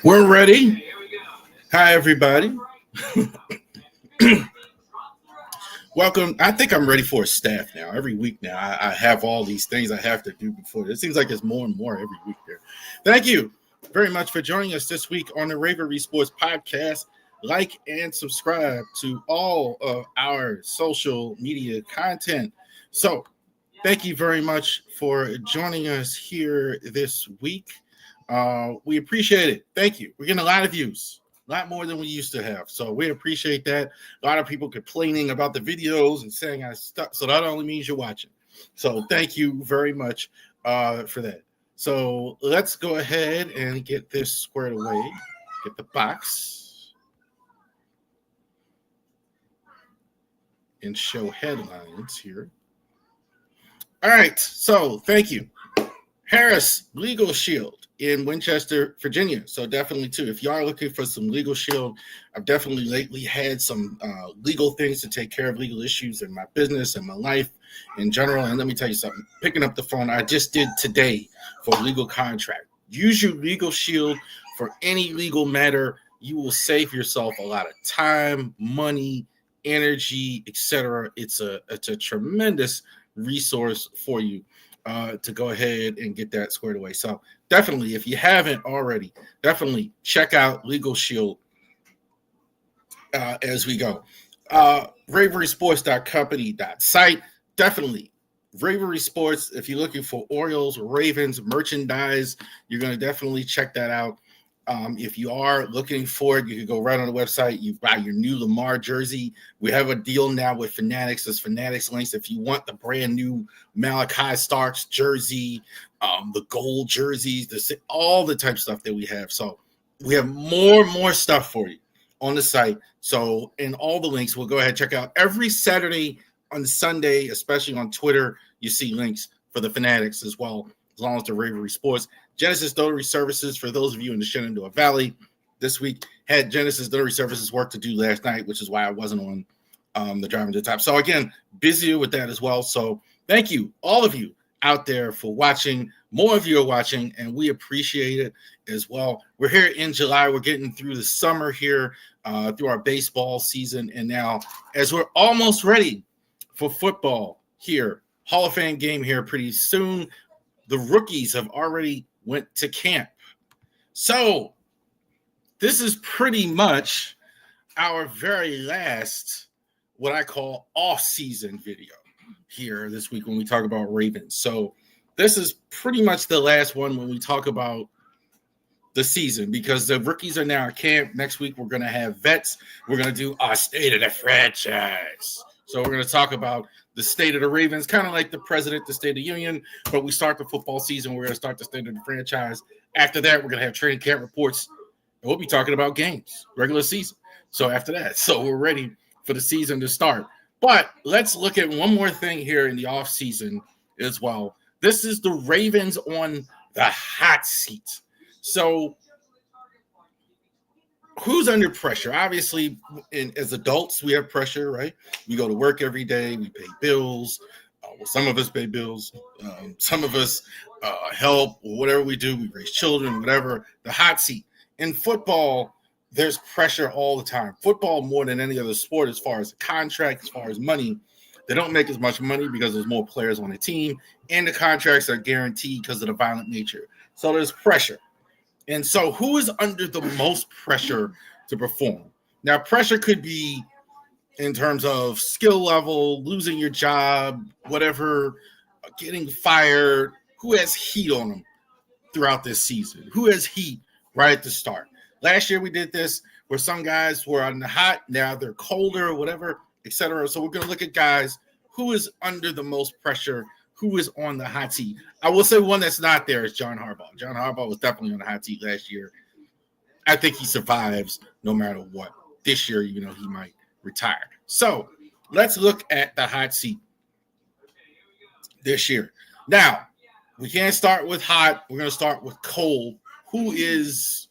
We're ready. Hi, everybody. Welcome. I think I'm ready for a staff now. Every week now, I have all these things I have to do before. It seems like it's more and more every week there. Thank you very much for joining us this week on the Ravery Sports Podcast. Like and subscribe to all of our social media content. So, thank you very much for joining us here this week. We appreciate it. Thank you. We're getting a lot of views, a lot more than we used to have. So we appreciate that. A lot of people complaining about the videos and saying I stuck. So that only means you're watching. So thank you very much for that. So let's go ahead and get this squared away. Get the box and show headlines here. All right. So thank you. Harris Legal Shield in Winchester, Virginia. So definitely too, if you are looking for some legal shield, I've definitely lately had some legal things to take care of, legal issues in my business and my life in general. And let me tell you something, picking up the phone, I just did today for a legal contract. Use your legal shield for any legal matter. You will save yourself a lot of time, money, energy, etc. It's a tremendous resource for you. To go ahead and get that squared away. So definitely, if you haven't already, definitely check out Legal Shield as we go. RaverySports.company.site. Definitely. Ravery Sports, if you're looking for Orioles, Ravens, merchandise, you're going to definitely check that out. If you are looking for it, you can go right on the website. You buy your new Lamar jersey. We have a deal now with Fanatics. There's Fanatics links. If you want the brand new Malachi Starks jersey, the gold jerseys, all the type of stuff that we have. So we have more and more stuff for you on the site. So in all the links, we'll go ahead and check out every Saturday on Sunday, especially on Twitter. You see links for the Fanatics as well, as long as the Ravery Sports. Genesis Notary Services, for those of you in the Shenandoah Valley, this week had Genesis Notary Services work to do last night, which is why I wasn't on the Driving to the Top. So again, busy with that as well. So thank you, all of you out there for watching. More of you are watching, and we appreciate it as well. We're here in July. We're getting through the summer here, through our baseball season. And now, as we're almost ready for football here, Hall of Fame game here pretty soon, the rookies have already went to camp. So this is pretty much our very last, what I call off-season video here this week when we talk about Ravens. So this is pretty much the last one when we talk about the season, because the rookies are now at camp. Next week, we're going to have vets. We're going to do our state of the franchise. So we're going to talk about the state of the Ravens, kind of like the president, the State of the Union, but we start the football season. We're going to start the state of the franchise. After that, we're going to have training camp reports, and we'll be talking about games, regular season. So after that, so we're ready for the season to start. But let's look at one more thing here in the offseason as well. This is the Ravens on the hot seat. So who's under pressure? Obviously, as adults, we have pressure, right? We go to work every day. We pay bills. Well, some of us pay bills. Some of us help, or whatever we do. We raise children, whatever. The hot seat. In football, there's pressure all the time. Football, more than any other sport, as far as contract, as far as money, they don't make as much money because there's more players on the team, and the contracts are guaranteed because of the violent nature. So there's pressure. And so who is under the most pressure to perform? Now, pressure could be in terms of skill level, losing your job, whatever, getting fired. Who has heat on them throughout this season? Who has heat right at the start? Last year we did this where some guys were on the hot, now they're colder, whatever, etc. So we're going to look at guys who is under the most pressure, who is on the hot seat. I will say one that's not there is John Harbaugh. John Harbaugh was definitely on the hot seat last year. I think he survives no matter what. This year, he might retire. So let's look at the hot seat this year. Now, we can't start with hot. We're going to start with cold. Who is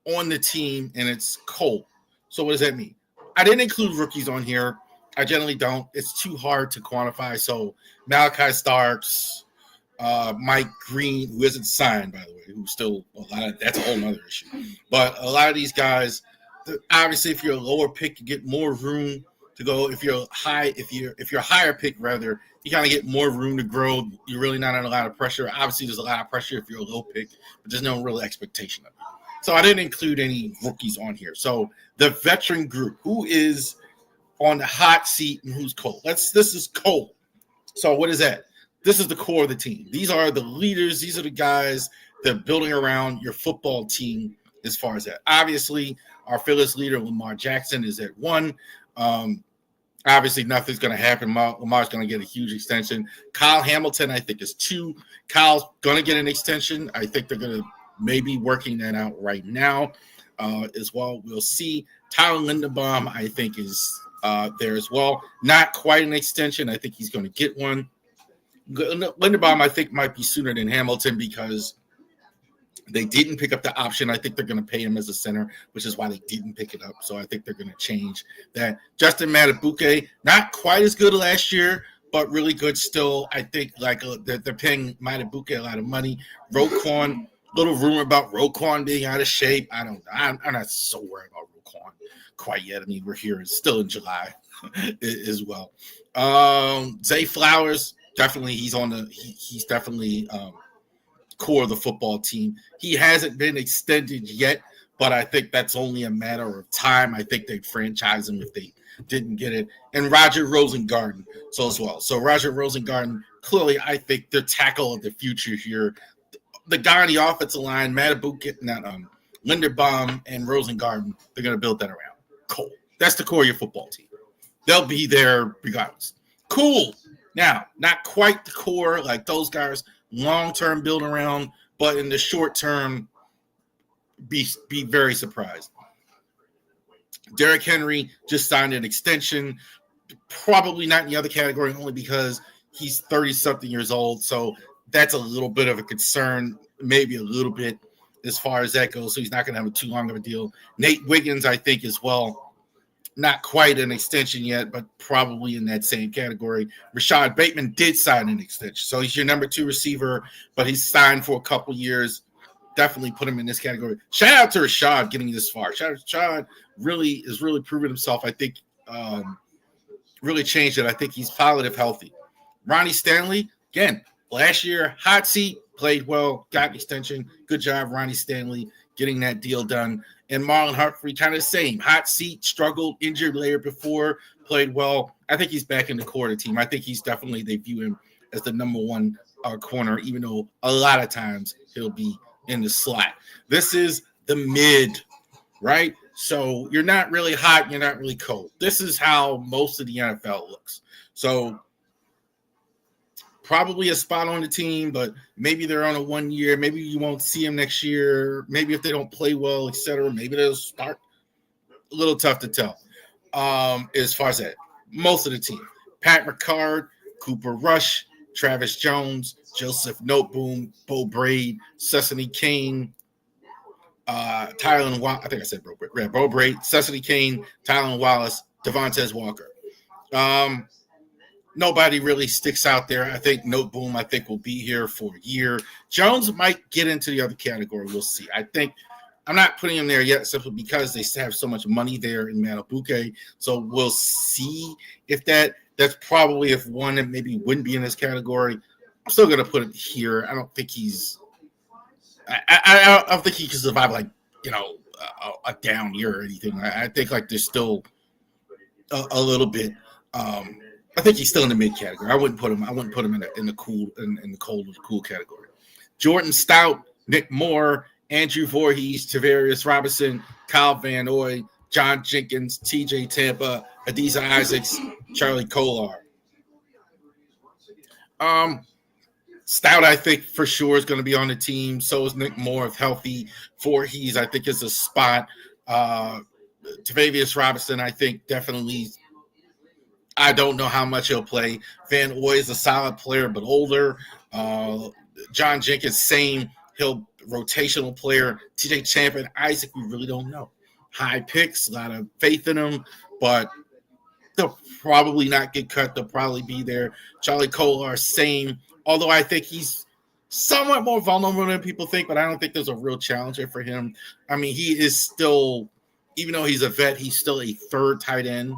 on the team and it's cold? So what does that mean? I didn't include rookies on here. I generally don't. It's too hard to quantify. So Malachi Starks, Mike Green, who isn't signed, by the way, who's still that's a whole nother issue. But a lot of these guys, obviously, if you're a lower pick, you get more room to go. If you're a higher pick, rather, you kind of get more room to grow. You're really not under a lot of pressure. Obviously, there's a lot of pressure if you're a low pick, but there's no real expectation of it. So I didn't include any rookies on here. So the veteran group, who is on the hot seat and who's cold? This is cold. So what is that? This is the core of the team. These are the leaders. These are the guys that are building around your football team as far as that. Obviously, our fearless leader, Lamar Jackson, is at 1. Obviously, nothing's going to happen. Lamar's going to get a huge extension. Kyle Hamilton, I think, is 2. Kyle's going to get an extension. I think they're going to maybe working that out right now as well. We'll see. Tyler Linderbaum, I think, is there as well. Not quite an extension. I think he's going to get one. Linderbaum, I think, might be sooner than Hamilton because they didn't pick up the option. I think they're going to pay him as a center, which is why they didn't pick it up. So I think they're going to change that. Justin Matabuke, not quite as good last year, but really good still. I think they're paying Matabuke a lot of money. Roquan, little rumor about Roquan being out of shape. I don't know. I'm not so worried about Roquan quite yet. I mean, we're here. It's still in July as well. Zay Flowers, definitely he's definitely core of the football team. He hasn't been extended yet, but I think that's only a matter of time. I think they'd franchise him if they didn't get it. And Roger Rosengarten as well. So Roger Rosengarten, clearly, I think the tackle of the future here. The guy on the offensive line, Matabuke, Linderbaum, and Rosengarten, they're going to build that around. Cool. That's the core of your football team. They'll be there regardless. Cool. Now, not quite the core like those guys. Long-term build around, but in the short term, be very surprised. Derrick Henry just signed an extension, probably not in the other category, only because he's 30-something years old, so that's a little bit of a concern, maybe a little bit as far as that goes, so he's not going to have too long of a deal. Nate Wiggins, I think, as well. Not quite an extension yet, but probably in that same category. Rashad Bateman did sign an extension. So he's your number 2 receiver, but he's signed for a couple years. Definitely put him in this category. Shout out to Rashad getting this far. Rashad is really proving himself. I think really changed it. I think he's positive, healthy. Ronnie Stanley, again, last year, hot seat, played well, got an extension. Good job, Ronnie Stanley, getting that deal done. And Marlon Humphrey, kind of the same. Hot seat, struggled, injured later before, played well. I think he's back in the core of the team. I think he's definitely, they view him as the number 1 corner, even though a lot of times he'll be in the slot. This is the mid, right? So you're not really hot, you're not really cold. This is how most of the NFL looks. So probably a spot on the team, but maybe they're on a 1 year. Maybe you won't see them next year. Maybe if they don't play well, etc., maybe they'll start. A little tough to tell as far as that. Most of the team. Pat Ricard, Cooper Rush, Travis Jones, Joseph Noteboom, Bo Braid, Cecily Kane, Tylen Wallace. I think I said Bo Braid. Yeah, Bo Braid, Cecily Kane, Tylen Wallace, Devontae Walker. nobody really sticks out there. I think Noteboom, I think, will be here for a year. Jones might get into the other category. We'll see. I think I'm not putting him there yet simply because they have so much money there in Matabuke. So we'll see if that's probably if one that maybe wouldn't be in this category. I'm still going to put him here. I don't think I don't think he can survive a down year or anything. I think there's still a little bit. I think he's still in the mid category. I wouldn't put him in the cold or the cool category. Jordan Stout, Nick Moore, Andrew Voorhees, Tavarius Robinson, Kyle Van Noy, John Jenkins, TJ Tampa, Adiza Isaacs, Charlie Kolar. Stout, I think, for sure is going to be on the team. So is Nick Moore if healthy. Voorhees, I think, is a spot. Tavavius Robinson, I think, definitely. I don't know how much he'll play. Van Noy is a solid player, but older. John Jenkins, same. He'll rotational player. TJ Champa and Isaac, we really don't know. High picks, a lot of faith in them, but they'll probably not get cut. They'll probably be there. Charlie Kolar, same. Although I think he's somewhat more vulnerable than people think, but I don't think there's a real challenger for him. I mean, he is still, even though he's a vet, he's still a third tight end.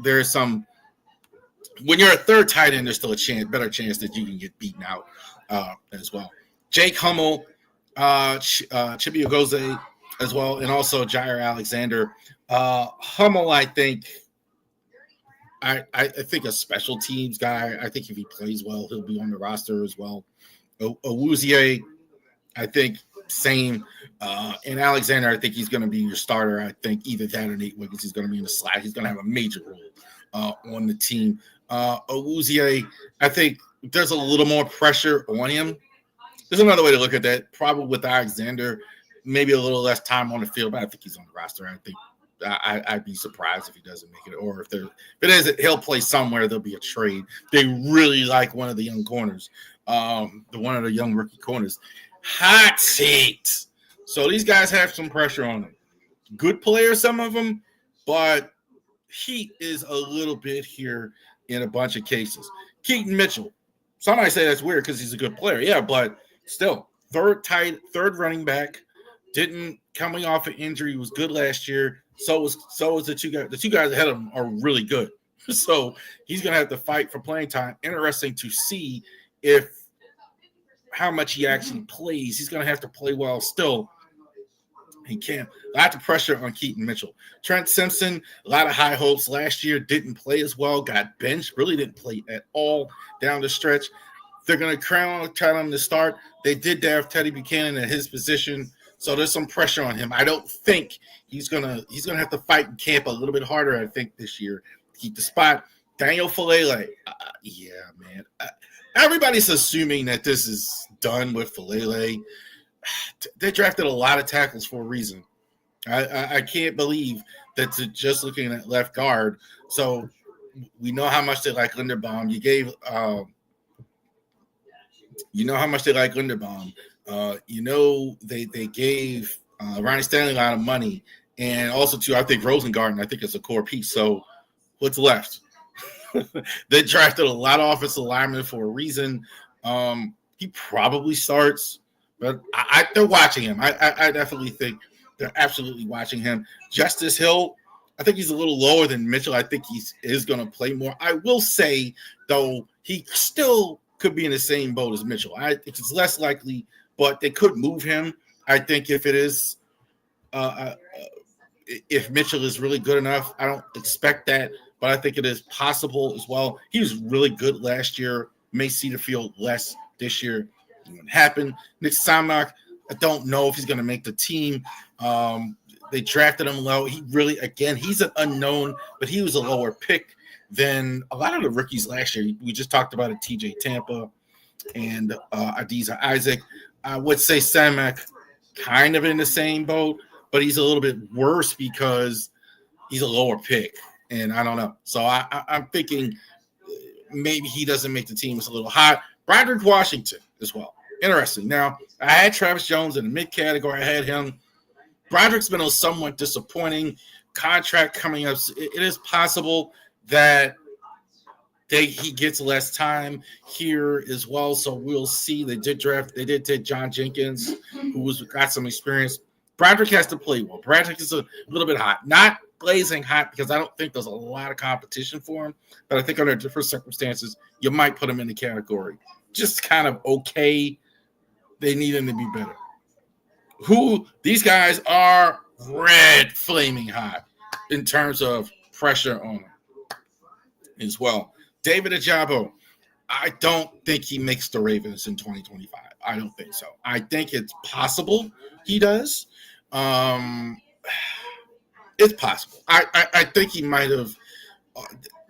There's some, when you're a third tight end, there's still a better chance that you can get beaten out as well. Jake Hummel, Chibi Ogoze as well, and also Jair Alexander. Hummel, I think a special teams guy. I think if he plays well, he'll be on the roster as well. Owuzie, I think same. And Alexander, I think he's going to be your starter. I think either that or Nate Wiggins is going to be in the slot. He's going to have a major role on the team. Owuzie, I think there's a little more pressure on him. There's another way to look at that. Probably with Alexander, maybe a little less time on the field, but I think he's on the roster. I think I'd be surprised if he doesn't make it, or if it is, he'll play somewhere. There'll be a trade. They really like one of the young corners, one of the young rookie corners. Hot seat. So these guys have some pressure on them. Good players, some of them, but heat is a little bit here in a bunch of cases. Keaton Mitchell. Somebody say that's weird because he's a good player. Yeah, but still, third running back. Didn't coming off an injury. He was good last year. So was the two guys. The two guys ahead of him are really good. So he's going to have to fight for playing time. Interesting to see how much he actually plays. He's going to have to play well still. He can't. A lot of pressure on Keaton Mitchell. Trent Simpson, a lot of high hopes. Last year didn't play as well. Got benched. Really didn't play at all down the stretch. They're going to try him to start. They did have Teddy Buchanan at his position. So there's some pressure on him. I don't think he's gonna have to fight in camp a little bit harder, I think, this year to keep the spot. Daniel Falele. Yeah, man. Everybody's assuming that this is done with Falele. They drafted a lot of tackles for a reason. I can't believe that to just looking at left guard. So we know how much they like Linderbaum. You know how much they like Linderbaum. They gave Ronnie Stanley a lot of money, and also too, I think Rosengarten, I think it's a core piece. So what's left? They drafted a lot of offensive linemen for a reason. He probably starts, but they're watching him. I definitely think they're absolutely watching him. Justice Hill, I think he's a little lower than Mitchell. I think he is going to play more. I will say, though, he still could be in the same boat as Mitchell. I think it's less likely, but they could move him. I think if it is, if Mitchell is really good enough, I don't expect that, but I think it is possible as well. He was really good last year. May see the field less this year. It wouldn't happen. Nick Samnak, I don't know if he's going to make the team. They drafted him low. He's an unknown, but he was a lower pick than a lot of the rookies last year. We just talked about it, TJ Tampa and Adiza Isaac. I would say Samak kind of in the same boat, but he's a little bit worse because he's a lower pick, and I don't know. So I'm thinking maybe he doesn't make the team. It's a little hot. Broderick Washington as well. Interesting. Now, I had Travis Jones in the mid category. I had him. Broderick's been a somewhat disappointing contract coming up. It is possible that he gets less time here as well. So we'll see. They did take John Jenkins, who got some experience. Broderick has to play well. Broderick is a little bit hot, not blazing hot, because I don't think there's a lot of competition for him. But I think under different circumstances, you might put him in the category. Just kind of okay. They need him to be better. These guys are red flaming hot in terms of pressure on him as well. David Ojabo, I don't think he makes the Ravens in 2025. I don't think so. I think it's possible he does. It's possible. I think he might have.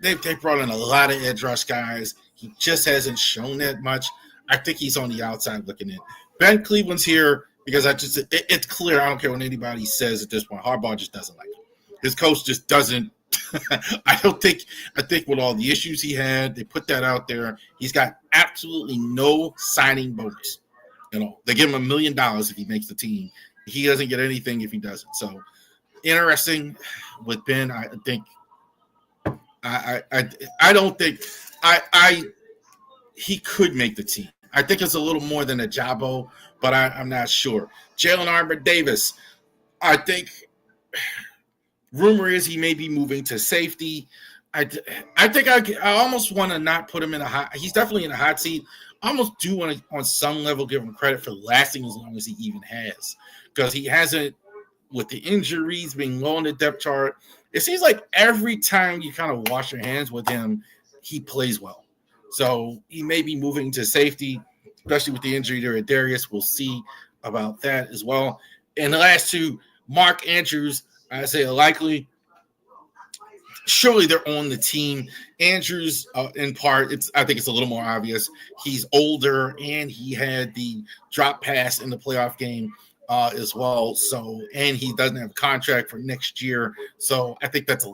They brought in a lot of edge rush guys. He just hasn't shown that much. I think he's on the outside looking in. Ben Cleveland's here because it's clear. I don't care what anybody says at this point. Harbaugh just doesn't like him. His coach just doesn't. I think with all the issues he had, they put that out there. He's got absolutely no signing bonus. They give him $1 million if he makes the team. He doesn't get anything if he doesn't. So interesting with Ben. I think I don't think he could make the team. I think it's a little more than a Jabo, but I'm not sure. Jalen Armour-Davis, I think rumor is he may be moving to safety. I think I almost want to not put him in a hot. He's definitely in a hot seat. I almost do want to, on some level, give him credit for lasting as long as he even has, because he hasn't, with the injuries, being low on the depth chart. It seems like every time you kind of wash your hands with him, he plays well. So he may be moving to safety, especially with the injury to Darius. We'll see about that as well. And the last two, Mark Andrews, Isaiah Likely. Surely they're on the team. Andrews, in part, I think it's a little more obvious. He's older, and he had the drop pass in the playoff game as well. So, and he doesn't have a contract for next year. So I think that's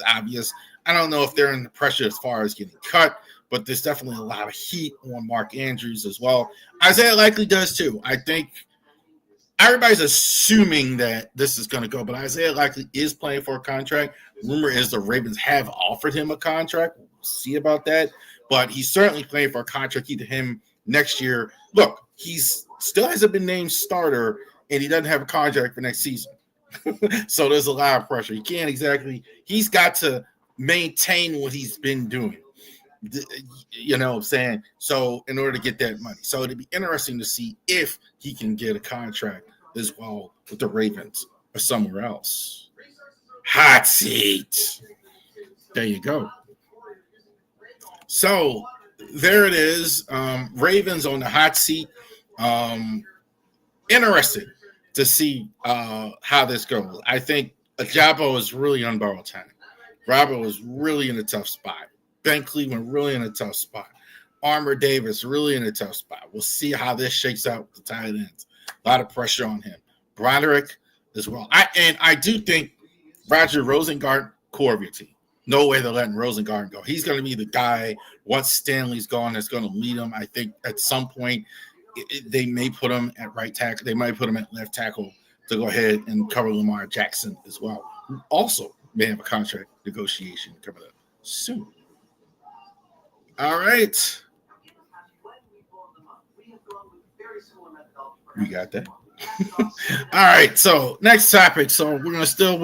obvious. I don't know if they're in the pressure as far as getting cut, but there's definitely a lot of heat on Mark Andrews as well. Isaiah Likely does too. I think everybody's assuming that this is going to go, but Isaiah Likely is playing for a contract. Rumor is the Ravens have offered him a contract. We'll see about that, but he's certainly playing for a contract to him next year. Look, he's still hasn't been named starter, and he doesn't have a contract for next season. So there's a lot of pressure. He's got to maintain what he's been doing. You know what I'm saying? So in order to get that money. So it'd be interesting to see if he can get a contract as well with the Ravens or somewhere else. Hot seat. There you go. So there it is. Ravens on the hot seat. Interesting to see how this goes. I think Ojabo is really on borrowed time. Robert was really in a tough spot. Ben Cleveland really in a tough spot. Armour-Davis really in a tough spot. We'll see how this shakes out with the tight ends. A lot of pressure on him. Broderick as well. I do think Roger Rosengart, core of your team. No way they're letting Rosengart go. He's going to be the guy once Stanley's gone that's going to lead them. I think at some point they may put him at right tackle. They might put him at left tackle to go ahead and cover Lamar Jackson as well, who also may have a contract negotiation coming up soon. All right. We got that. All right. So next topic. So we're going to stay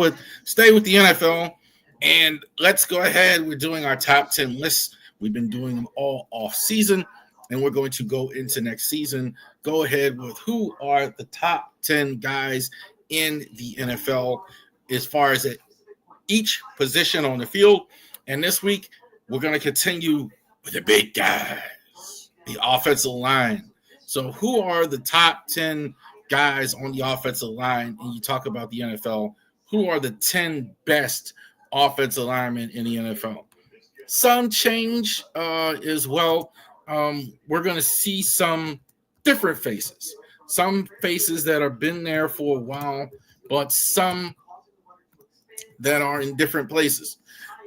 with the NFL, and let's go ahead. We're doing our top 10 lists. We've been doing them all off season, and we're going to go into next season. Go ahead with who are the top 10 guys in the NFL as far as each position on the field. And this week we're going to continue with the big guys, the offensive line. So who are the top 10 guys on the offensive line? And you talk about the NFL. Who are the 10 best offensive linemen in the NFL? Some change as well. We're going to see some different faces. Some faces that have been there for a while, but some that are in different places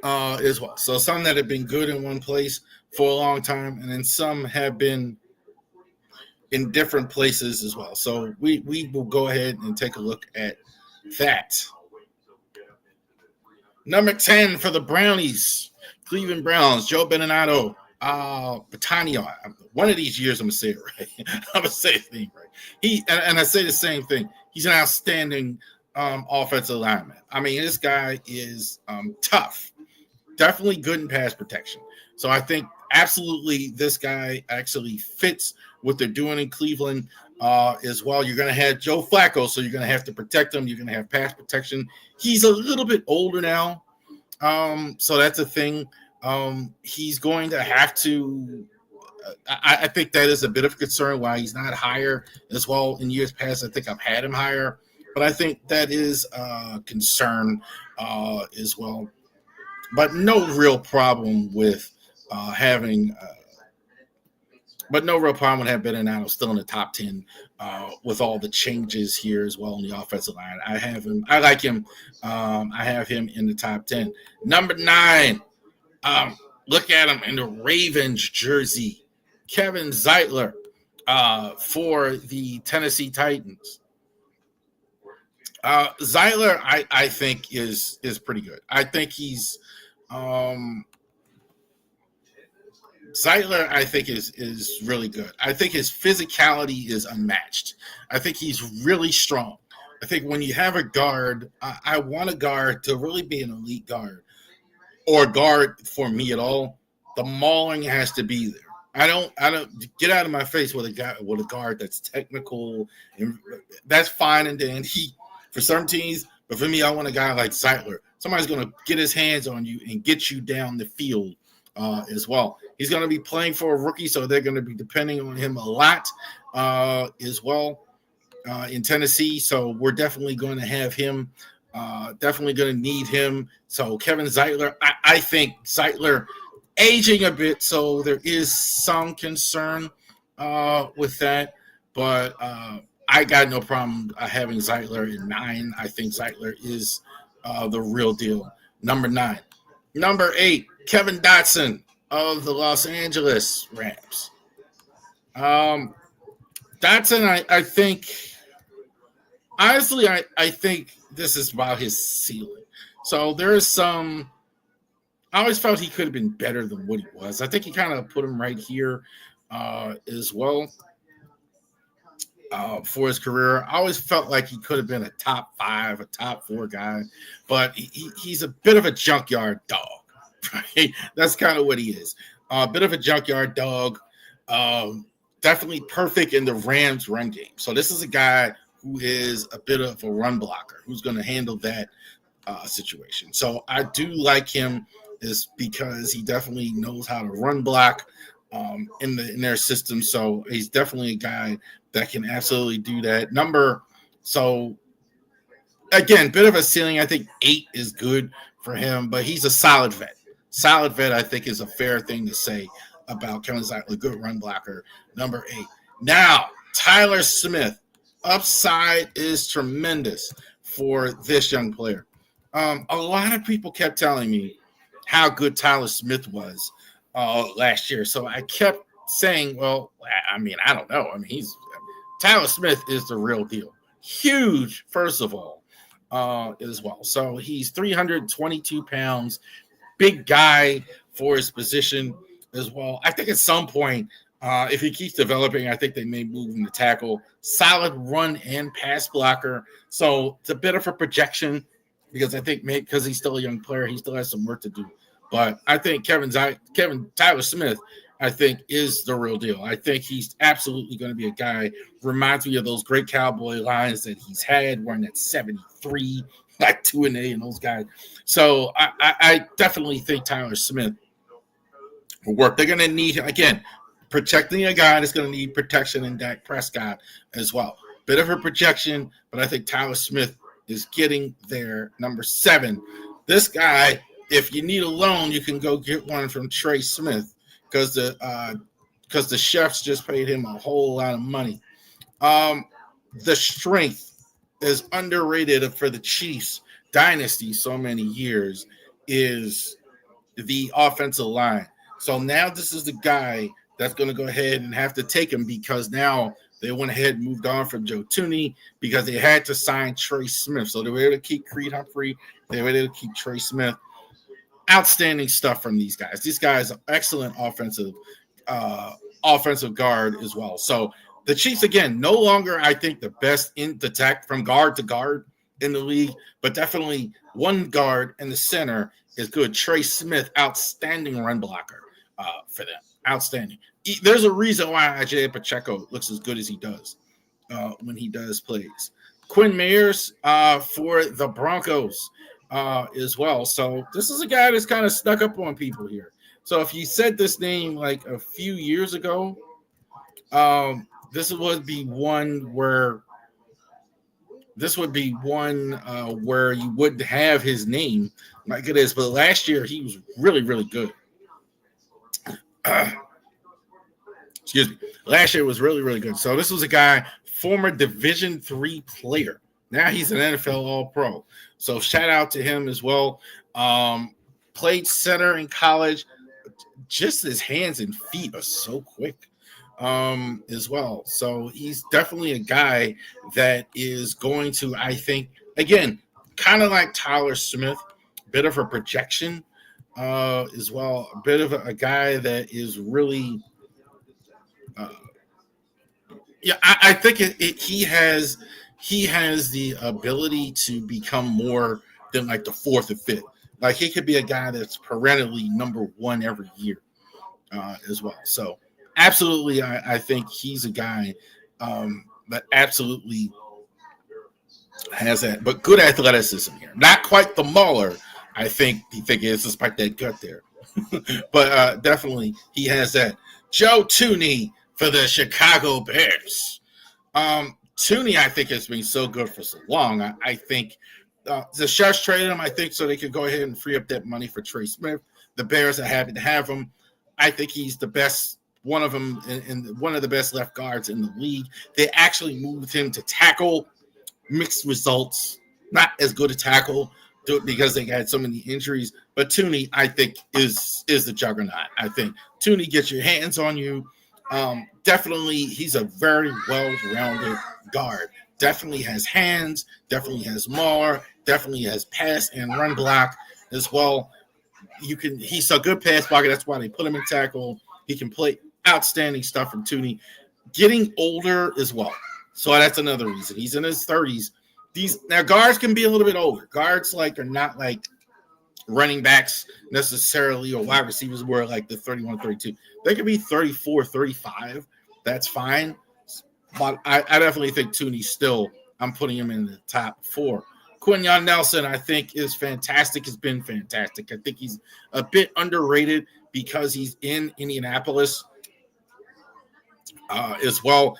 as well. So some that have been good in one place for a long time, and then some have been in different places as well. So we will go ahead and take a look at that. Number 10 for the Brownies, Cleveland Browns, Joe Beninado, Batanio. One of these years, I'm gonna say it right. I'm gonna say his name right. And I say the same thing. He's an outstanding offensive lineman. I mean, this guy is tough, definitely good in pass protection. So I think absolutely this guy actually fits what they're doing in Cleveland as well. You're going to have Joe Flacco, so you're going to have to protect him. You're going to have pass protection. He's a little bit older now, so that's a thing. He's going to have to. I think that is a bit of a concern why he's not higher as well. In years past, I think I've had him higher, but I think that is a concern as well. But no real problem with having. But no real problem with having Beninado still in the top 10 with all the changes here as well in the offensive line. I have him. I like him. I have him in the top 10. Number 9. Look at him in the Ravens jersey. Kevin Zeitler for the Tennessee Titans. Zeitler, I think is pretty good. I think he's Zeitler, I think is really good. I think his physicality is unmatched. I think he's really strong. I think when you have a guard, I want a guard to really be an elite guard or guard for me at all. The mauling has to be there. I don't get out of my face with a guard that's technical, and that's fine and dandy for certain teams. But for me, I want a guy like Zeitler. Somebody's going to get his hands on you and get you down the field as well. He's going to be playing for a rookie, so they're going to be depending on him a lot as well in Tennessee. So we're definitely going to have him. Definitely going to need him. So Kevin Zeitler, I think Zeitler aging a bit, so there is some concern with that. But I got no problem having Zeitler in 9. I think Zeitler is the real deal. Number 9. Number 8, Kevin Dotson of the Los Angeles Rams. Dotson, I think, honestly, I think this is about his ceiling. So there is some, I always felt he could have been better than what he was. I think he kind of put him right here as well for his career. I always felt like he could have been a top 5, a top 4 guy, but he's a bit of a junkyard dog. Right? That's kind of what he is. A bit of a junkyard dog. Definitely perfect in the Rams run game. So this is a guy who is a bit of a run blocker who's going to handle that situation. So I do like him is because he definitely knows how to run block in their system. So he's definitely a guy that can absolutely do that. So again, bit of a ceiling. I think 8 is good for him, but he's a solid vet. Solid vet, I think, is a fair thing to say about Kevin Zeitler, good run blocker. Number 8. Now, Tyler Smith. Upside is tremendous for this young player. A lot of people kept telling me how good Tyler Smith was last year. So I kept saying, well, I mean, I don't know. I mean, Tyler Smith is the real deal. Huge, first of all, as well. So he's 322 pounds. Big guy for his position as well. I think at some point, if he keeps developing, I think they may move him to tackle. Solid run and pass blocker. So it's a bit of a projection because I think because he's still a young player, he still has some work to do. But I think Tyler Smith, I think, is the real deal. I think he's absolutely going to be a guy. Reminds me of those great Cowboy lines that he's had, wearing that 73, like 2-8 and those guys. So I definitely think Tyler Smith will work. They're going to need, again, protecting a guy that's going to need protection in Dak Prescott as well. Bit of a projection, but I think Tyler Smith is getting there. Number 7. This guy, if you need a loan, you can go get one from Trey Smith because the Chefs just paid him a whole lot of money. The strength is underrated for the Chiefs dynasty so many years is the offensive line. So now this is the guy that's going to go ahead and have to take him because now they went ahead and moved on from Joe Thuney because they had to sign Trey Smith. So they were able to keep Creed Humphrey. They were able to keep Trey Smith. outstanding stuff from these guys. These guys are excellent offensive guard as well. So the Chiefs, again, no longer, I think, the best in the tech from guard to guard in the league, but definitely one guard in the center is good. Trey Smith, outstanding run blocker for them. Outstanding. There's a reason why Isaiah Pacheco looks as good as he does when he does plays. Quinn Mayers for the Broncos as well. So this is a guy that's kind of snuck up on people here. So if you said this name like a few years ago, this would be one where you wouldn't have his name like it is. But last year he was really, really good. Excuse me. Last year was really, really good. So this was a guy, former Division III player. Now he's an NFL All-Pro. So shout out to him as well. Played center in college. Just his hands and feet are so quick as well. So he's definitely a guy that is going to, I think, again, kind of like Tyler Smith, bit of a projection as well. A bit of a guy that is really I think he has the ability to become more than like the fourth or fifth. Like he could be a guy that's perennially number one every year as well. So absolutely, I think he's a guy that absolutely has that, but good athleticism here. Not quite the Mauler, I think he is, despite that gut there. But definitely he has that. Joe Thuney for the Chicago Bears. Thuney, I think, has been so good for so long. I think the Sharks traded him, I think, so they could go ahead and free up that money for Trey Smith. The Bears are happy to have him. I think he's the best, one of them, and one of the best left guards in the league. They actually moved him to tackle. Mixed results. Not as good a tackle because they had so many injuries. But Thuney, I think, is the juggernaut. I think Thuney gets your hands on you. Definitely, he's a very well-rounded guard. Definitely has hands. Definitely has maul. Definitely has pass and run block as well. He's a good pass blocker. That's why they put him in tackle. He can play outstanding stuff from Thuney. Getting older as well. So that's another reason. He's in his 30s. Now guards can be a little bit older. Guards are not like running backs necessarily or wide receivers were like the 31, 32. They could be 34, 35. That's fine. But I definitely think Thuney still, I'm putting him in the top 4. Quinyon Nelson, I think, is fantastic. Has been fantastic. I think he's a bit underrated because he's in Indianapolis as well.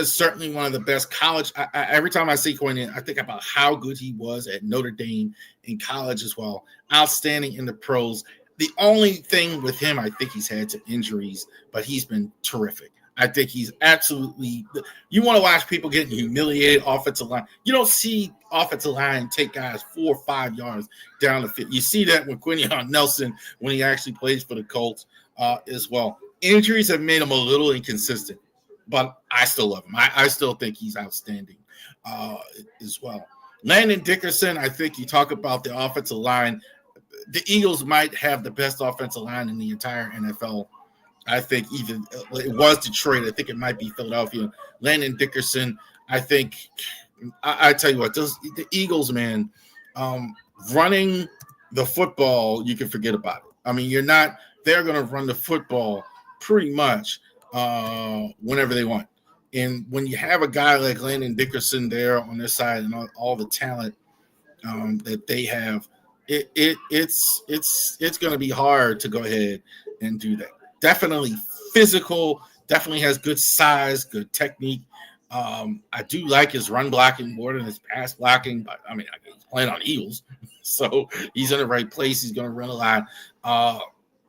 Certainly one of the best college. Every time I see Quinyon, I think about how good he was at Notre Dame in college as well. Outstanding in the pros. The only thing with him, I think he's had some injuries, but he's been terrific. I think he's absolutely – you want to watch people getting humiliated offensive line. You don't see offensive line take guys 4 or 5 yards down the field. You see that with Quinyon Nelson when he actually plays for the Colts as well. Injuries have made him a little inconsistent, but I still love him. I still think he's outstanding as well. Landon Dickerson, I think you talk about the offensive line. The Eagles might have the best offensive line in the entire NFL. I think even it was Detroit. I think it might be Philadelphia. Landon Dickerson, I think, I tell you what, the Eagles, man, running the football, you can forget about it. I mean, they're going to run the football pretty much whenever they want. And when you have a guy like Landon Dickerson there on their side and all the talent that they have, it's going to be hard to go ahead and do that. Definitely physical, definitely has good size, good technique. I do like his run blocking more than his pass blocking, but I mean, he's playing on Eagles, so he's in the right place. He's going to run a lot.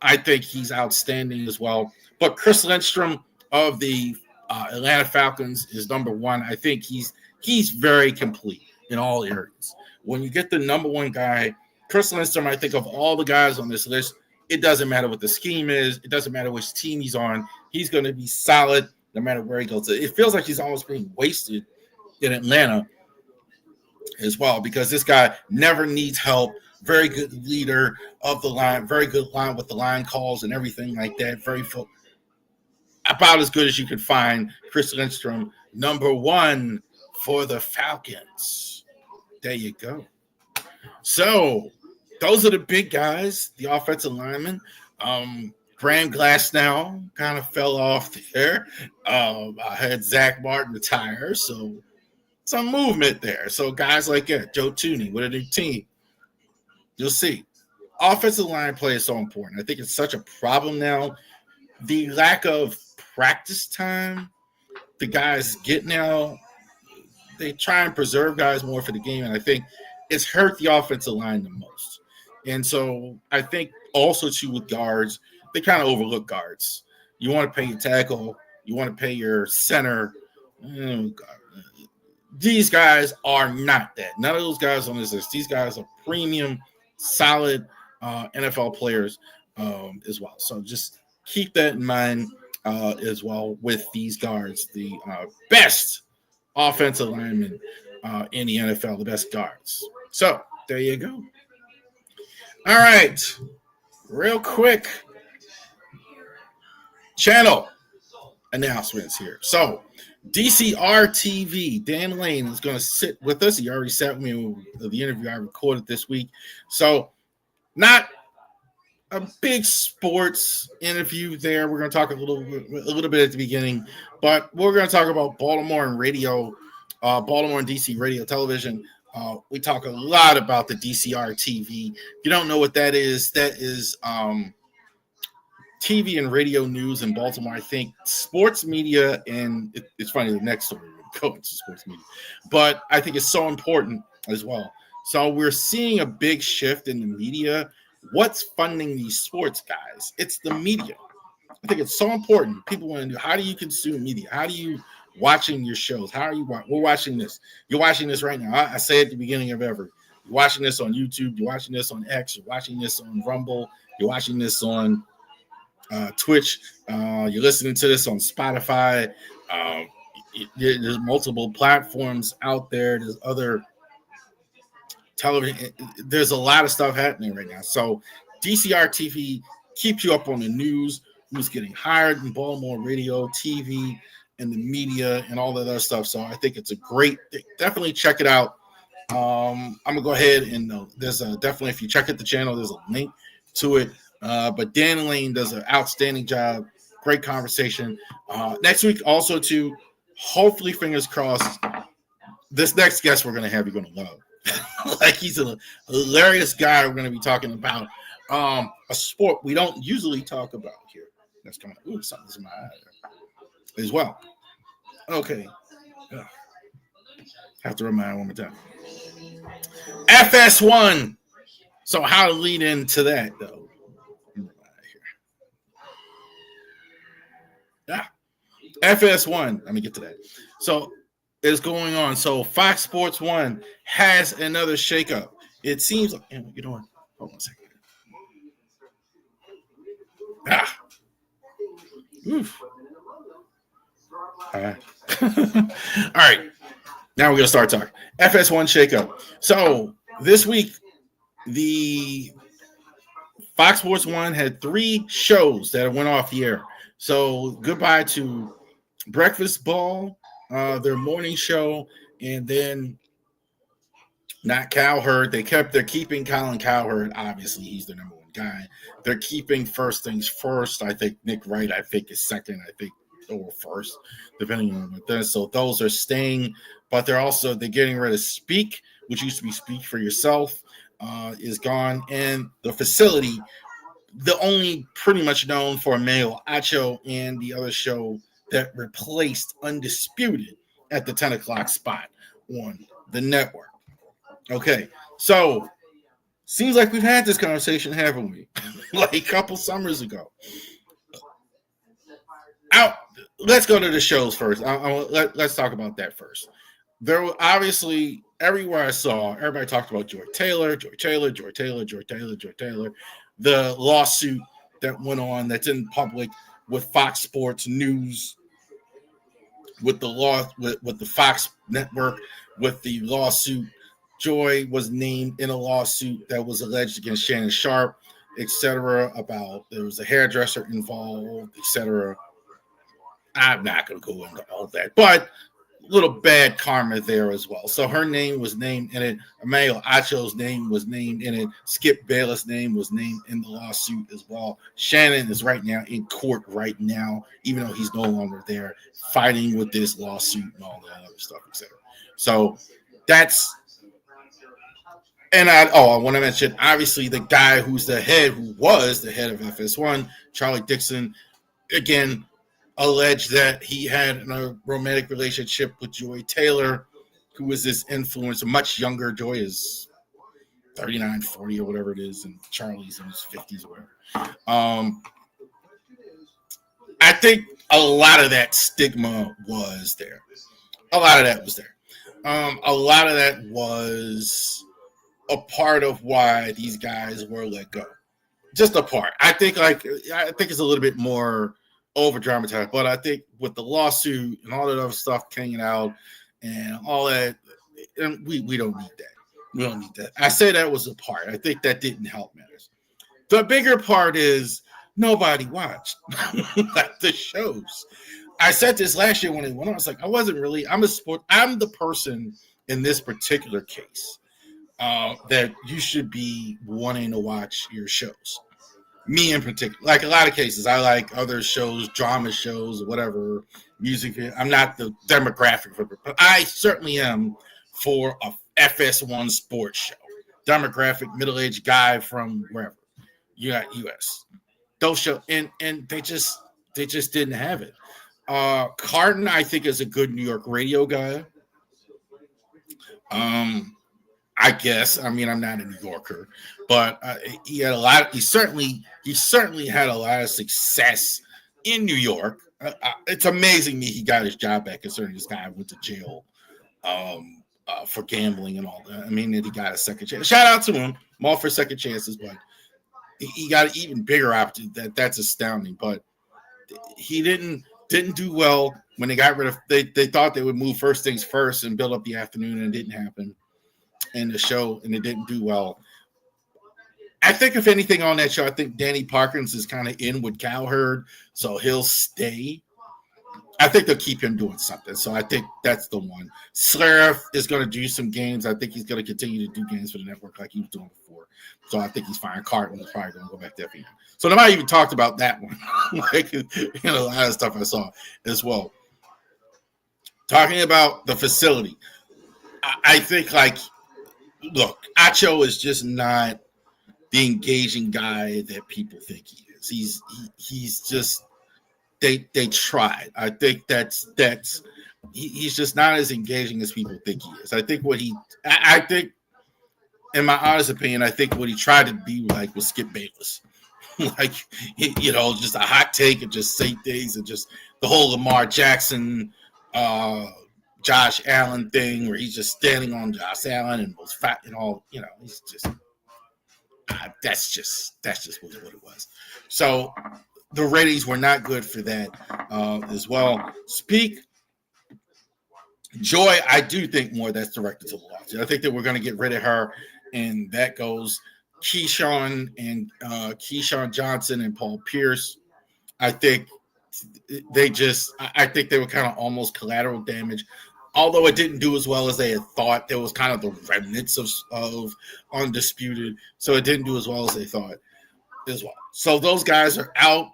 I think he's outstanding as well. But Chris Lindstrom of the Atlanta Falcons is number 1. I think he's very complete in all areas. When you get the number 1 guy, Chris Lindstrom, I think of all the guys on this list, it doesn't matter what the scheme is. It doesn't matter which team he's on. He's going to be solid no matter where he goes. It feels like he's almost being wasted in Atlanta as well because this guy never needs help very good leader of the line, very good line with the line calls and everything like that. About as good as you could find. Chris Lindstrom, number one for the Falcons. There you go. So those are the big guys, the offensive linemen. Graham Glasnow kind of fell off there. I had Zach Martin retire, so some movement there. So guys like that, Joe Tooney with a new team, you'll see. Offensive line play is so important. I think it's such a problem now. The lack of practice time the guys get now, they try and preserve guys more for the game, and I think it's hurt the offensive line the most. And so I think also too with guards, they kind of overlook guards. You want to pay your tackle, you want to pay your center. These guys are not that. None of those guys on this list. These guys are premium, solid NFL players as well. So just keep that in mind as well with these guards. The best offensive linemen in the NFL, the best guards. So there you go. All right. Real quick. Channel announcements here. So DCR TV, Dan Lane is going to sit with us. He already sat with me in the interview I recorded this week. So not a big sports interview there. We're going to talk a little bit at the beginning, but we're going to talk about Baltimore and radio, Baltimore and DC radio television. We talk a lot about the DCR TV. If you don't know what that is TV and radio news in Baltimore. I think sports media, and it's funny, the next story would go into sports media, but I think it's so important as well. So we're seeing a big shift in the media. What's funding these sports guys? It's the media. I think it's so important. People want to know, how do you consume media? How do you watching your shows? How are you? We're watching this. You're watching this right now. I say at the beginning of every. You're watching this on YouTube. You're watching this on X. You're watching this on Rumble. You're watching this on Twitch. You're listening to this on Spotify. There's multiple platforms out there. There's other television. There's a lot of stuff happening right now. So DCR TV keeps you up on the news, who's getting hired in Baltimore radio, TV, and the media, and all that other stuff. So I think it's a great thing. Definitely check it out. I'm gonna go ahead and there's definitely, if you check out the channel, there's a link to it. But Dan Lane does an outstanding job. Great conversation. Next week, also to hopefully, fingers crossed, this next guest we're gonna have, you're gonna love. Like, he's a hilarious guy. We're gonna be talking about a sport we don't usually talk about here. That's coming. Ooh, something's in my eye there as well. Okay. Have to remind one more time. FS1. So how to lead into that though? FS1. Let me get to that. So is going on. So Fox Sports 1 has another shakeup. It seems like, you know what? Hold on a second. Oof. All right. All right. Now we're going to start talking. FS1 shakeup. So this week, the Fox Sports 1 had 3 shows that went off the air. So goodbye to Breakfast Ball, their morning show, and then not Cowherd. They're keeping Colin Cowherd. Obviously, he's the number one guy. They're keeping First Things First. I think Nick Wright, is second. I think, or first, depending on what that is. So those are staying, but they're getting rid of Speak, which used to be Speak for Yourself, is gone, and the facility, the only pretty much known for Mayo Acho and the other show that replaced Undisputed at the 10 o'clock spot on the network. Okay, so seems like we've had this conversation, haven't we? Like a couple summers ago. Let's go to the shows first. Let's talk about that first. There were obviously, everywhere I saw, everybody talked about Joy Taylor. The lawsuit that went on, that's in public with Fox Sports News, with the law, with the Fox network, with the lawsuit Joy was named in a lawsuit that was alleged against Shannon Sharp, etc. About there was a hairdresser involved, etc. I'm not going to go into all that, but little bad karma there as well. So her name was named in it. Emmanuel Acho's name was named in it. Skip Bayless' name was named in the lawsuit as well. Shannon is right now in court right now, even though he's no longer there, fighting with this lawsuit and all that other stuff, etc. So that's I want to mention obviously the guy who was the head of FS1, Charlie Dixon, again alleged that he had a romantic relationship with Joy Taylor, who was this influencer, much younger. Joy is 39, 40 or whatever it is, and Charlie's in his 50s or whatever. I think a lot of that stigma was there. A lot of that was there. A lot of that was a part of why these guys were let go. Just a part. I think it's a little bit more over dramatized, but I think with the lawsuit and all that other stuff hanging out and all that, and we don't need that. We don't need that. I say that was a part. I think that didn't help matters. The bigger part is nobody watched the shows. I said this last year when it went on. I was like, I'm the person in this particular case that you should be wanting to watch your shows. Me in particular, like a lot of cases, I like other shows, drama shows, whatever, music. I'm not the demographic for it, but I certainly am for a FS1 sports show. Demographic, middle-aged guy from wherever, U.S. Those shows, and they just didn't have it. Carton, I think, is a good New York radio guy. I guess. I mean, I'm not a New Yorker, but he had a lot. He certainly had a lot of success in New York. It's amazing me he got his job back, considering this guy went to jail for gambling and all that. I mean, that he got a second chance. Shout out to him. I'm all for second chances, but he got an even bigger opportunity. That's astounding. But he didn't do well when they got rid of. They thought they would move first things first and build up the afternoon, and it didn't happen. In the show, and it didn't do well. I think if anything on that show, I think Danny Parkins is kind of in with Cowherd, so he'll stay. I think they'll keep him doing something, so I think that's the one. Slarif is going to do some games. I think he's going to continue to do games for the network like he was doing before, so I think he's fine. Carton is probably going to go back to FEM. So nobody even talked about that one. Like, a lot of stuff I saw as well. Talking about the facility, I think look, Acho is just not the engaging guy that people think he is. He's just they tried. I think he's just not as engaging as people think he is. I think I think, in my honest opinion, I think what he tried to be like was Skip Bayless. Just a hot take and just say things and just the whole Lamar Jackson Josh Allen thing where he's just standing on Josh Allen and was fat and all, he's just that's just what it was. So the ratings were not good for that as well. Joy, I do think more that's directed to the lawsuit. I think that we're going to get rid of her, and that goes Keyshawn Johnson and Paul Pierce. I think they were kind of almost collateral damage. Although it didn't do as well as they had thought, there was kind of the remnants of Undisputed, so it didn't do as well as they thought as well. So those guys are out.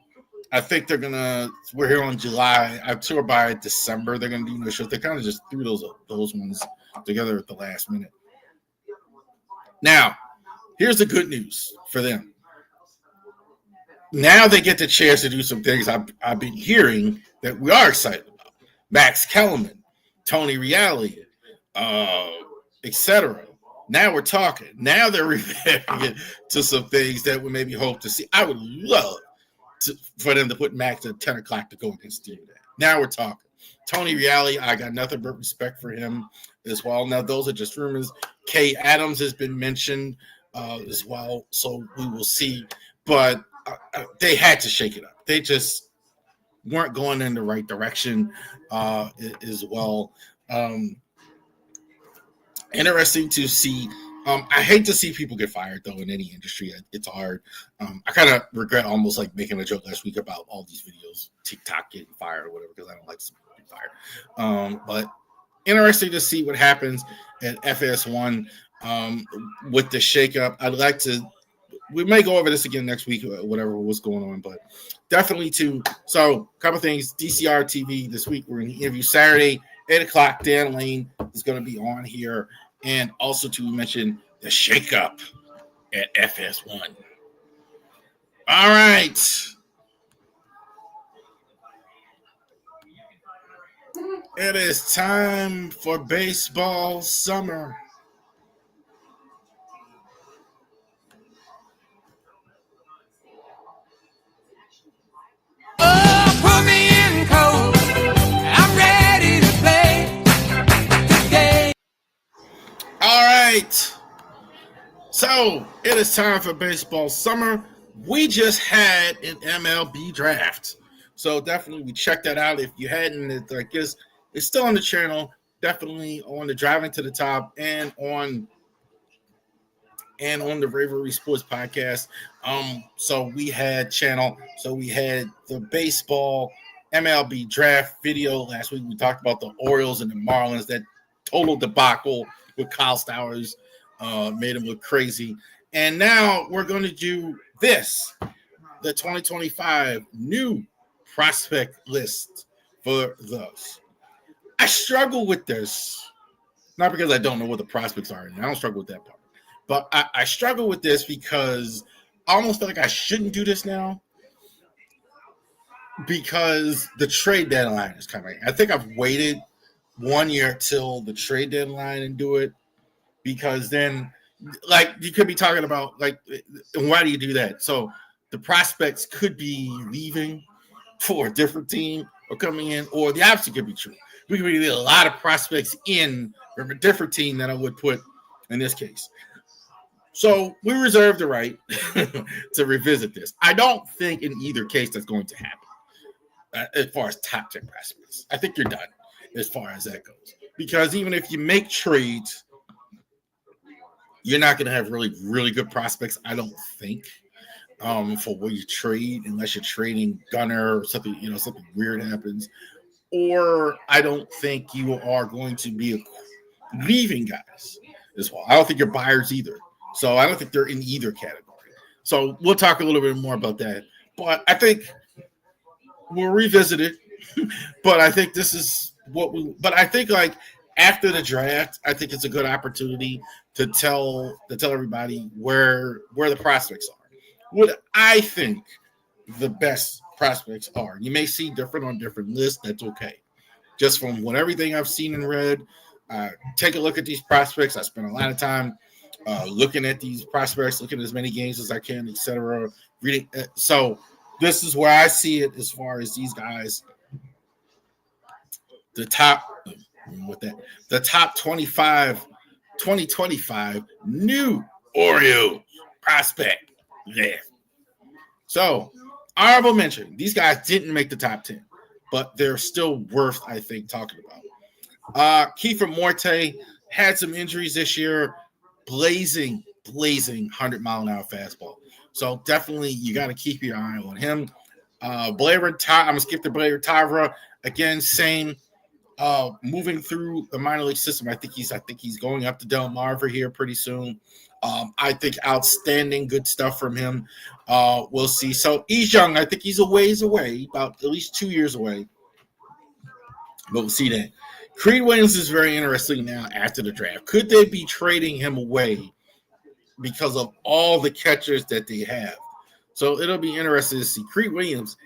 I think we're here on July. I'm sure by December they're gonna do no shows. They kind of just threw those ones together at the last minute. Now, here's the good news for them. Now they get the chance to do some things I've been hearing that we are excited about. Max Kellerman, Tony Reali, etc. Now we're talking. Now they're revamping it to some things that we maybe hope to see. I would love for them to put Max at 10 o'clock to go against Steve. Now we're talking. Tony Reali, I got nothing but respect for him as well. Now those are just rumors. Kay Adams has been mentioned as well, so we will see. But they had to shake it up. They just weren't going in the right direction as well. Interesting to see. I hate to see people get fired though in any industry. It's hard. I kind of regret almost like making a joke last week about all these videos, TikTok getting fired or whatever, because I don't like to get fired. But interesting to see what happens at FS1 with the shakeup. I'd like to. We may go over this again next week, whatever what's going on, but definitely too. So, a couple things. DCR TV this week. We're going to interview Saturday, 8:00. Dan Lane is going to be on here. And also to mention the shakeup at FS1. All right. It is time for baseball summer. Oh, put me in cold. I'm ready to play today. All right. So it is time for baseball summer. We just had an MLB draft. So definitely we check that out. If you hadn't, I guess it's still on the channel. Definitely on the Driving to the Top and on the Bravery Sports podcast. So we had the baseball MLB draft video last week. We talked about the Orioles and the Marlins, that total debacle with Kyle Stowers made him look crazy. And now we're going to do this, the 2025 new prospect list for those. I struggle with this, not because I don't know what the prospects are, and I don't struggle with that part. But I struggle with this because I almost feel like I shouldn't do this now because the trade deadline is coming. I think I've waited 1 year till the trade deadline and do it because then, like, you could be talking about, like, why do you do that? So the prospects could be leaving for a different team or coming in, or the opposite could be true. We could be a lot of prospects in from a different team than I would put in this case. So we reserve the right to revisit this. I don't think in either case that's going to happen as far as top 10 prospects. I think you're done as far as that goes. Because even if you make trades, you're not going to have really, really good prospects, I don't think, for where you trade, unless you're trading Gunner or something, something weird happens. Or I don't think you are going to be leaving guys as well. I don't think you're buyers either. So I don't think they're in either category. So we'll talk a little bit more about that. But I think we'll revisit it. But I think this is but I think, like, after the draft, I think it's a good opportunity to tell everybody where the prospects are. What I think the best prospects are. You may see different on different lists. That's okay. Just from everything I've seen and read, take a look at these prospects. I spent a lot of time looking at these prospects, looking at as many games as I can, etc. Reading. So this is where I see it as far as these guys. The top 25, 2025 new Orioles prospect list. So, honorable mention, these guys didn't make the top 10, but they're still worth, I think, talking about. Kiefer Marte had some injuries this year, blazing 100-mile-an-hour fastball. So definitely you got to keep your eye on him. I'm going to skip to Blair Tavra. Again, same, moving through the minor league system. I think he's going up to Del Mar here pretty soon. I think outstanding good stuff from him. We'll see. So he's young. I think he's a ways away, about at least 2 years away. But we'll see that. Creed Williams is very interesting now after the draft. Could they be trading him away because of all the catchers that they have? So it'll be interesting to see. Creed Williams,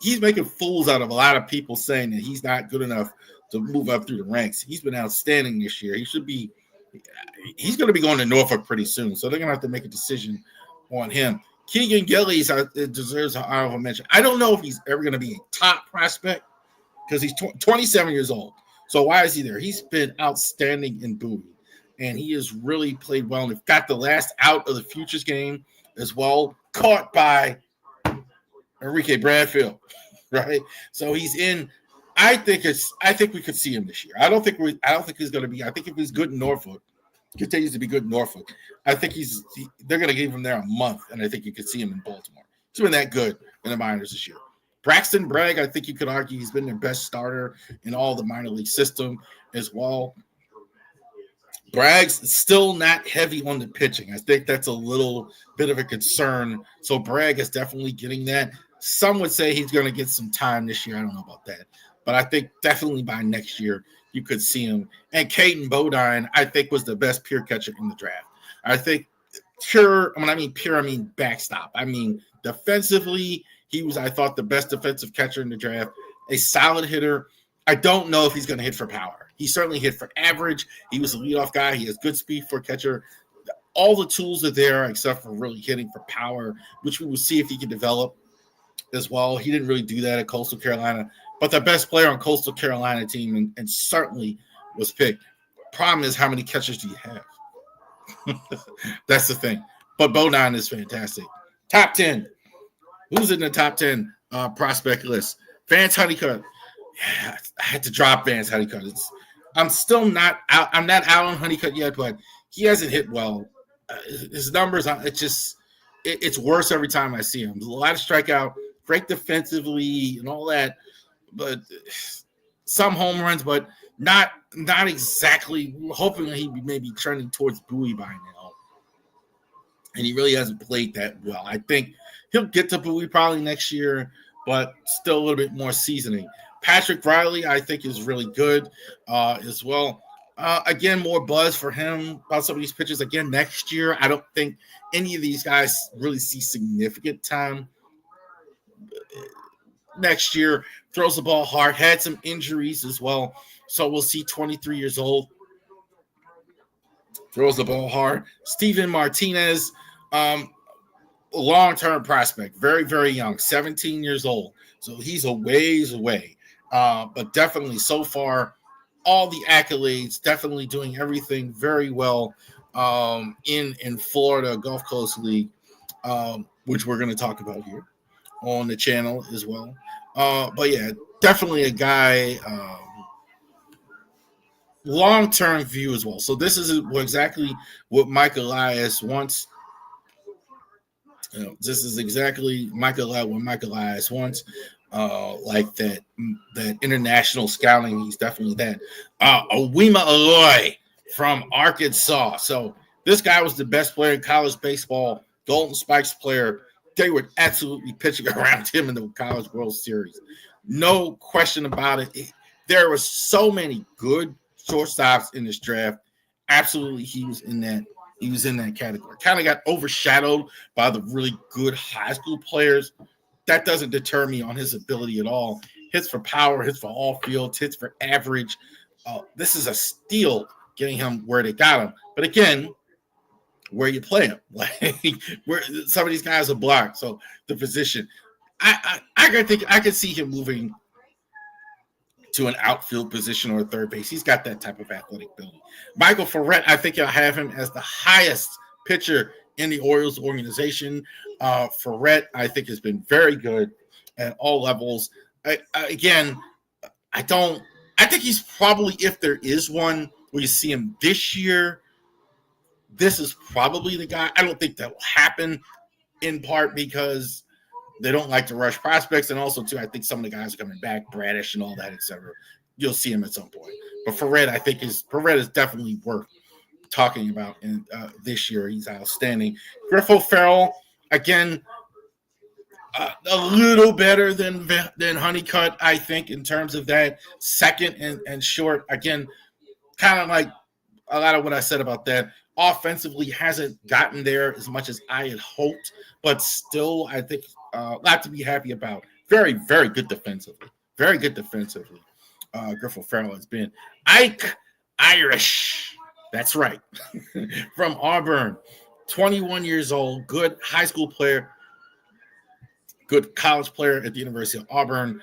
he's making fools out of a lot of people saying that he's not good enough to move up through the ranks. He's been outstanding this year. He's going to be going to Norfolk pretty soon. So they're going to have to make a decision on him. Keegan Gillies deserves an honorable mention. I don't know if he's ever going to be a top prospect because he's 27 years old. So why is he there? He's been outstanding in Bowie, and he has really played well. And got the last out of the Futures game as well, caught by Enrique Bradfield, right? So he's in. I think we could see him this year. I don't think he's going to be. I think if he's good in Norfolk, Continues to be good in Norfolk. I think they're going to give him there a month, and I think you could see him in Baltimore. He's been that good in the minors this year. Braxton Bragg, I think you could argue he's been their best starter in all the minor league system as well. Bragg's still not heavy on the pitching. I think that's a little bit of a concern. So Bragg is definitely getting that. Some would say he's going to get some time this year. I don't know about that. But I think definitely by next year, you could see him. And Caden Bodine, I think, was the best pure catcher in the draft. I think pure, when I mean pure, I mean backstop. I mean defensively, he was, I thought, the best defensive catcher in the draft. A solid hitter. I don't know if he's going to hit for power. He certainly hit for average. He was a leadoff guy. He has good speed for a catcher. All the tools are there except for really hitting for power, which we will see if he can develop as well. He didn't really do that at Coastal Carolina. But the best player on Coastal Carolina team and certainly was picked. Problem is, how many catchers do you have? That's the thing. But Bodine is fantastic. Top 10. Who's in the top 10 prospect list? Vance Honeycutt. Yeah, I had to drop Vance Honeycutt. I'm still not out. I'm not out on Honeycutt yet, but he hasn't hit well. His numbers, it's worse every time I see him. There's a lot of strikeout, great defensively and all that, but some home runs, but not exactly. We're hoping that he may be trending towards Bowie by now, and he really hasn't played that well. I think he'll get to Bowie probably next year, but still a little bit more seasoning. Patrick Riley, I think, is really good as well. Again, more buzz for him about some of these pitches. Again, next year, I don't think any of these guys really see significant time. Next year, throws the ball hard, had some injuries as well. So we'll see 23 years old. Throws the ball hard. Steven Martinez, long-term prospect, very, very young, 17 years old. So he's a ways away. But definitely so far, all the accolades, definitely doing everything very well in Florida Gulf Coast League, which we're going to talk about here on the channel as well. But yeah, definitely a guy, long-term view as well. So this is exactly what Mike Elias wants. This is exactly what Mike Elias wants. Like that international scouting, he's definitely that. Owima Aloy from Arkansas. So this guy was the best player in college baseball, Golden Spikes player. They were absolutely pitching around him in the College World Series. No question about it. There were so many good shortstops in this draft. Absolutely, he was in that category. Kind of got overshadowed by the really good high school players. That doesn't deter me on his ability at all. Hits for power, hits for all fields, hits for average. This is a steal getting him where they got him. But again, where you play him, like where some of these guys are blocked. So the position, I could see him moving to an outfield position or a third base. He's got that type of athletic ability. Michael Ferret, I think I'll have him as the highest pitcher in the Orioles organization. Ferret, I think, has been very good at all levels. I think he's probably, if there is one where you see him this year, this is probably the guy. I don't think that will happen, in part because they don't like to rush prospects, and also too, I think some of the guys are coming back, Bradish and all that, etc. You'll see him at some point. But Ferret, I think is definitely worth talking about in this year. He's outstanding. Griffo Farrell, again, a little better than Honeycutt, I think, in terms of that second and short. Again, kind of like a lot of what I said about that. Offensively hasn't gotten there as much as I had hoped, but still, I think a lot to be happy about. Very, very good defensively. Very good defensively. Griffo Farrell has been. Ike Irish. That's right. From Auburn. 21 years old. Good high school player. Good college player at the University of Auburn.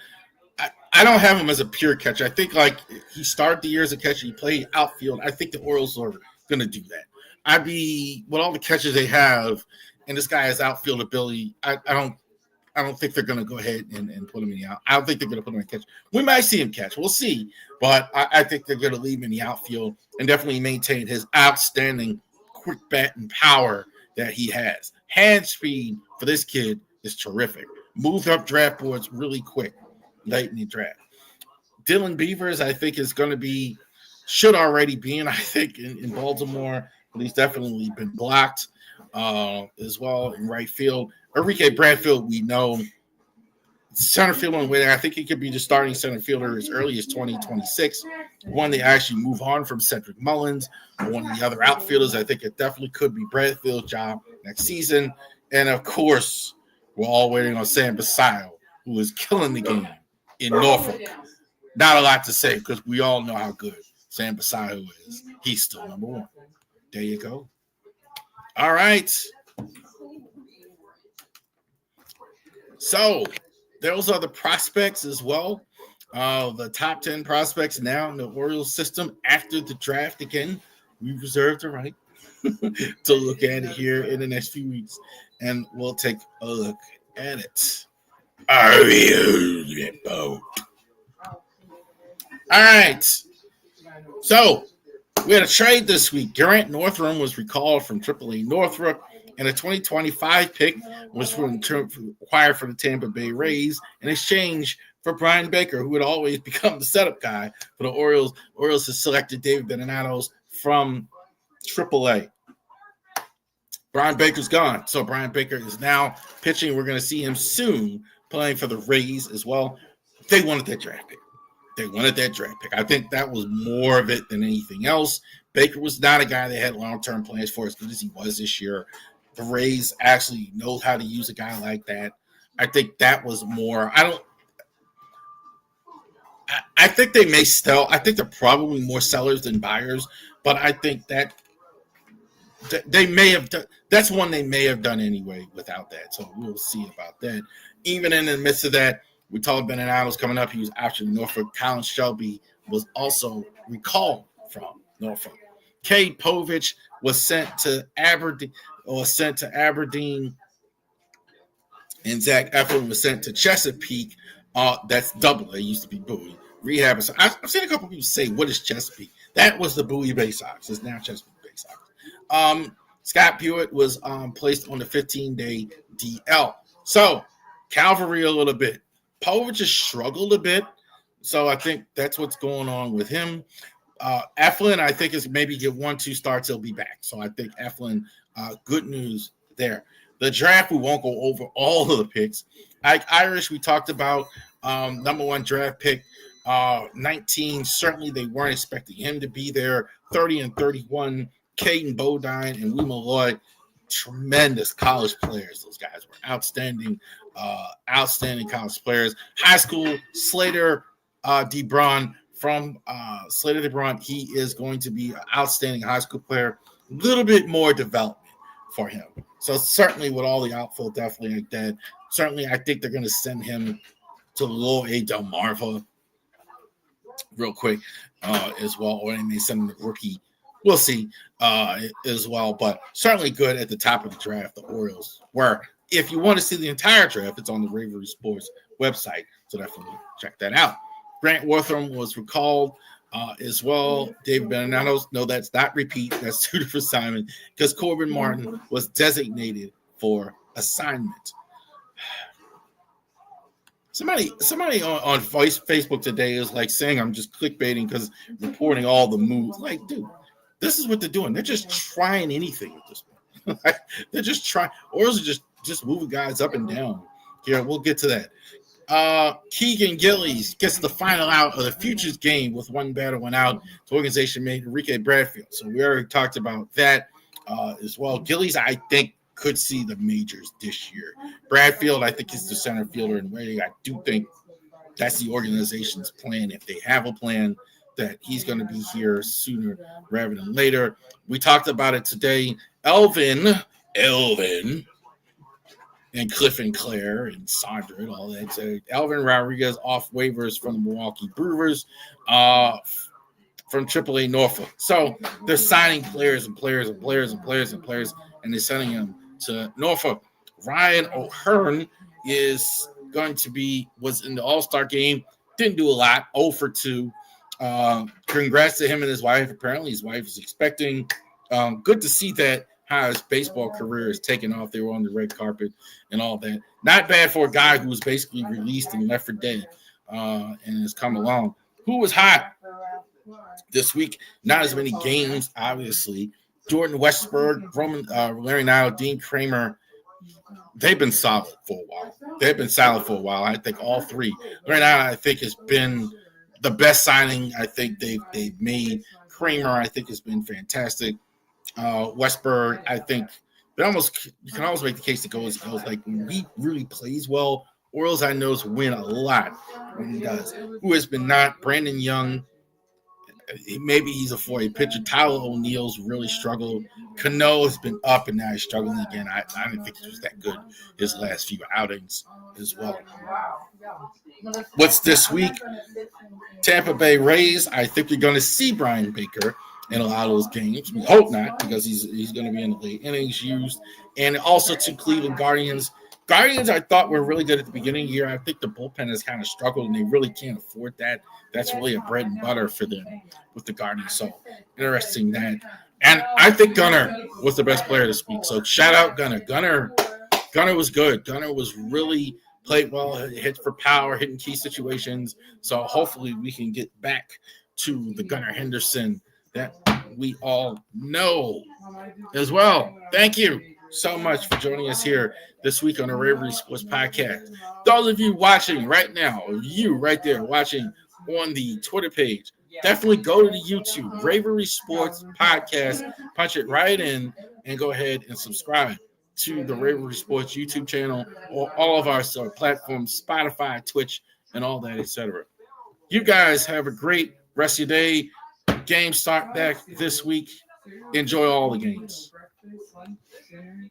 I don't have him as a pure catcher. I think like he started the year as a catcher. He played outfield. I think the Orioles are going to do that. With all the catchers they have, and this guy has outfield ability, I don't I don't think they're going to go ahead and put him in the out. I don't think they're going to put him in catch. We might see him catch. We'll see. But I think they're going to leave him in the outfield and definitely maintain his outstanding quick bat and power that he has. Hand speed for this kid is terrific. Moved up draft boards really quick late in the draft. Dylan Beavers, I think, is going to be, should already be in, I think, in Baltimore, but he's definitely been blocked as well in right field. Enrique Bradfield, we know, center fielder and winner. I think he could be the starting center fielder as early as 2026. One they actually move on from Cedric Mullins. One of the other outfielders, I think it definitely could be Bradfield's job next season. And, of course, we're all waiting on Sam Basayo, who is killing the game in Norfolk. Not a lot to say because we all know how good Sam Basayo is. He's still number one. There you go. All right. So those are the prospects as well. The top 10 prospects now in the Orioles system after the draft. Again, we reserve the right to look at it here in the next few weeks, and we'll take a look at it. All right. So we had a trade this week. Garrett Northrum was recalled from AAA Northrop, and a 2025 pick was acquired from the Tampa Bay Rays in exchange for Brian Baker, who would always become the setup guy for the Orioles. Orioles has selected David Benatos from AAA. Brian Baker's gone, so Brian Baker is now pitching. We're going to see him soon playing for the Rays as well. They wanted that draft pick. I think that was more of it than anything else. Baker was not a guy that had long-term plans for as good as he was this year. The Rays actually know how to use a guy like that. I think that was more. I think they may sell. I think they're probably more sellers than buyers, but I think that they may have done. That's one they may have done anyway without that. So we'll see about that. Even in the midst of that, we talked Benatos coming up. He was actually Norfolk. Colin Shelby was also recalled from Norfolk. Cade Povich was sent to Aberdeen, and Zach Eflin was sent to Chesapeake. That's double. They used to be Bowie rehab. So I've seen a couple people say, "What is Chesapeake?" That was the Bowie Bay Sox. It's now Chesapeake Bay Sox. Scott Pruitt was placed on the 15-day DL. So cavalry a little bit. Povich has struggled a bit, so I think that's what's going on with him. Eflin, I think, is maybe get 1-2 starts, he'll be back. So I think Eflin, good news there. The draft, we won't go over all of the picks. Ike Irish, we talked about, number one draft pick, 19. Certainly they weren't expecting him to be there. 30 and 31, Caden Bodine and Wee Malloy, tremendous college players. Those guys were outstanding college players. High school, Slater DeBron from Slater DeBron. He is going to be an outstanding high school player. A little bit more development for him. So certainly with all the outfield, definitely like that. Certainly I think they're going to send him to Lowell A. Delmarva real quick as well, or they may send him to rookie. We'll see as well, but certainly good at the top of the draft, the Orioles were. If you want to see the entire draft, it's on the Ravery Sports website, so definitely check that out. Grant Wortham was recalled as well. David Benatos, no, that's not repeat. That's two different assignment because Corbin Martin was designated for assignment. Somebody on Facebook today is like saying I'm just clickbaiting because reporting all the moves. Like, dude, this is what they're doing. They're just trying anything at this point. They're just trying. Orioles are just moving guys up and down. Here, we'll get to that. Keegan Gillies gets the final out of the Futures game with one batter went out. The organization made Enrique Bradfield. So we already talked about that as well. Gillies, I think, could see the majors this year. Bradfield, I think, is the center fielder in waiting. I do think that's the organization's plan. If they have a plan, that he's going to be here sooner rather than later. We talked about it today. Elvin, and Cliff and Claire and Sandra and all that. So Elvin Rodriguez off waivers from the Milwaukee Brewers from AAA Norfolk. So they're signing players, and they're sending them to Norfolk. Ryan O'Hearn was in the All-Star game. Didn't do a lot. 0 for 2. Congrats to him and his wife. Apparently, his wife is expecting. Good to see that how his baseball career is taking off. They were on the red carpet and all that. Not bad for a guy who was basically released and left for dead and has come along. Who was hot this week? Not as many games, obviously. Jordan Westberg, Larry Nile, Dean Kramer. They've been solid for a while. I think all three. Larry Nile, I think, has been the best signing I think they've made. Kramer, I think, has been fantastic. Westberg, I think you can almost make the case that goes like when he really plays well, Orioles I know win a lot when he does. Who has been not Brandon Young? Maybe he's a 4A pitcher. Tyler O'Neill's really struggled. Cano has been up and now he's struggling again. I didn't think he was that good his last few outings as well. What's this week? Tampa Bay Rays. I think you're going to see Brian Baker in a lot of those games. We hope not, because he's going to be in the late innings used. And also to Cleveland Guardians. Guardians, I thought were really good at the beginning of the year. I think the bullpen has kind of struggled, and they really can't afford that. That's really a bread and butter for them with the Guardians. So interesting that. And I think Gunnar was the best player this week. So shout out Gunnar. Gunnar was good. Gunnar was really played well, hit for power, hitting key situations. So hopefully we can get back to the Gunnar Henderson that we all know as well. Thank you so much for joining us here this week on the Ravery Sports Podcast. Those of you watching right now, you right there watching on the Twitter page, definitely go to the YouTube, Ravery Sports Podcast, punch it right in, and go ahead and subscribe to the Ravery Sports YouTube channel or all of our platforms, Spotify, Twitch, and all that, etc. You guys have a great rest of your day. Games start back this week. Enjoy all the games.